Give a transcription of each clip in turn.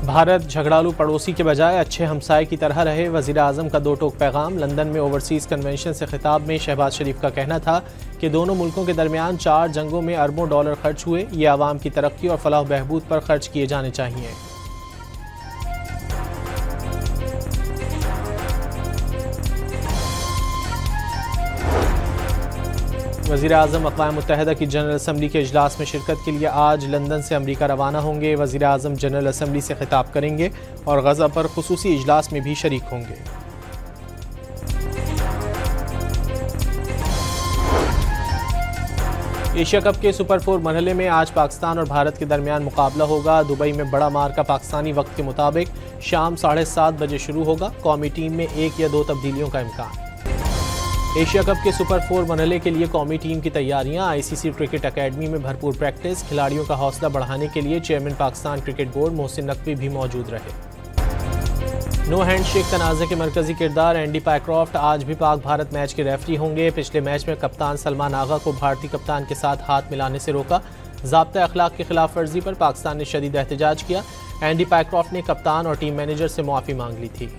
भारत झगड़ालू पड़ोसी के बजाय अच्छे हमसाये की तरह रहे, वज़ीर आज़म का दो टोक पैगाम। लंदन में ओवरसीज़ कन्वेंशन से खिताब में शहबाज शरीफ का कहना था कि दोनों मुल्कों के दरमियान 4 जंगों में अरबों डॉलर खर्च हुए, ये आवाम की तरक्की और फलाह बहबूद पर खर्च किए जाने चाहिए। वज़ीर आज़म अक़वाम मुत्तहिदा की जनरल असम्बली के इजलास में शिरकत के लिए आज लंदन से अमरीका रवाना होंगे। वज़ीर आज़म जनरल असम्बली से खिताब करेंगे और गज़ा पर खुसूसी इजलास में भी शरीक होंगे। एशिया कप के सुपर 4 मरहले में आज पाकिस्तान और भारत के दरमियान मुकाबला होगा। दुबई में बड़ा मार्का पाकिस्तानी वक्त के मुताबिक शाम 7:30 बजे शुरू होगा। कौमी टीम में 1 या 2 तब्दीलियों का इम्कान। एशिया कप के सुपर 4 मरहले के लिए कौमी टीम की तैयारियां। आईसीसी क्रिकेट अकेडमी में भरपूर प्रैक्टिस। खिलाड़ियों का हौसला बढ़ाने के लिए chairman Pakistan cricket board Mohsin Naqvi भी मौजूद रहे। नो हैंडशेक तनाज़े के मरकजी किरदार एंडी पायक्रॉफ्ट आज भी पाक भारत मैच के रेफरी होंगे। पिछले मैच में कप्तान सलमान आगा को भारतीय कप्तान के साथ हाथ मिलाने से रोका। ज़ाब्ता अखलाक की खिलाफ वर्जी पर पाकिस्तान ने शदीद एहतजाज किया। एंडी पायक्रॉफ्ट ने कप्तान और टीम मैनेजर से मुआफ़ी मांग ली थी।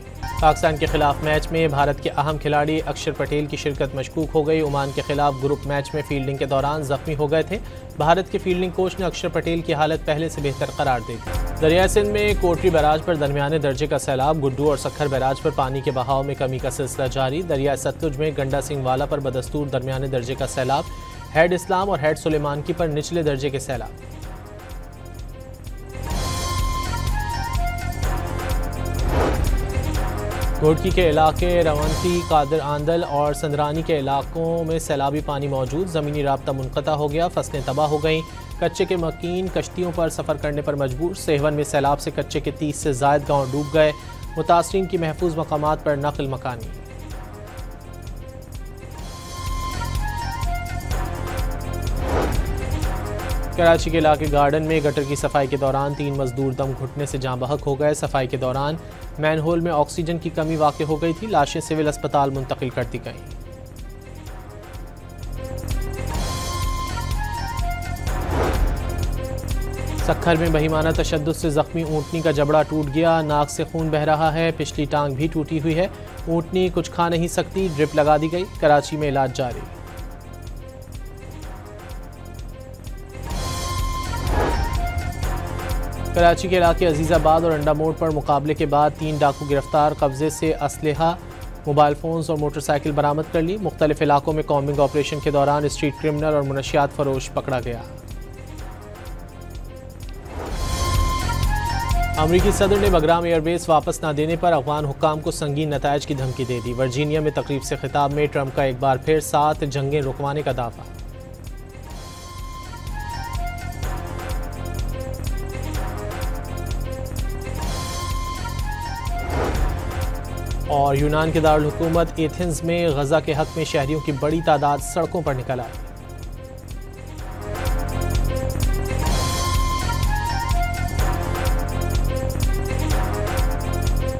पाकिस्तान के खिलाफ मैच में भारत के अहम खिलाड़ी अक्षर पटेल की शिरकत मशकूक हो गई। ओमान के खिलाफ ग्रुप मैच में फील्डिंग के दौरान जख्मी हो गए थे। भारत के फील्डिंग कोच ने अक्षर पटेल की हालत पहले से बेहतर करार दे दी। दरिया सिंध में कोटरी बैराज पर दरमियाने दर्जे का सैलाब। गुड्डू और सखर बैराज पर पानी के बहाव में कमी का सिलसिला जारी। दरिया सतलुज में गंडा सिंह वाला पर बदस्तूर दरमियाने दर्जे का सैलाब। हेड इस्लाम और हेड सुलेमानकी पर निचले दर्जे के सैलाब। घोटकी के इलाके रवंती, कादिर आंदल और संदरानी के इलाकों में सैलाबी पानी मौजूद। ज़मीनी राब्ता मुनक़ता हो गया, फसलें तबाह हो गईं। कच्चे के मकीन कश्तियों पर सफ़र करने पर मजबूर। सेहवन में सैलाब से कच्चे के 30 से ज़ायद गाँव डूब गए। मुतासरीन की महफूज मकामात पर नक़ल मकानी। कराची के इलाके गार्डन में गटर की सफाई के दौरान 3 मजदूर दम घुटने से जाँ बहक हो गए। सफाई के दौरान मैनहोल में ऑक्सीजन की कमी वाक़ हो गई थी। लाशें सिविल अस्पताल मुंतकिल कर दी गईं। सखर में बहिमाना तशद्दुद से जख्मी ऊँटनी का जबड़ा टूट गया। नाक से खून बह रहा है। पिछली टांग भी टूटी हुई है। ऊँटनी कुछ खा नहीं सकती, ड्रिप लगा दी गई। कराची में इलाज जारी। कराची के इलाके अजीज़ाबाद और अंडा मोड़ पर मुकाबले के बाद 3 डाकू गिरफ्तार। कब्जे से असलहा, मोबाइल फ़ोन्स और मोटरसाइकिल बरामद कर ली। मुख्तलिफ इलाकों में कॉम्बिंग ऑपरेशन के दौरान स्ट्रीट क्रिमिनल और मुनशियात फरोश पकड़ा गया। अमरीकी सदर ने बगराम एयरबेस वापस न देने पर अफगान हुक्काम को संगीन नतायज की धमकी दे दी। वर्जीनिया में तकरीब से खिताब में ट्रंप का एक बार फिर 7 जंगें रुकवाने का दावा। और यूनान के दारुल हुकूमत एथेंस में गजा के हक में शहरियों की बड़ी तादाद सड़कों पर निकल आई।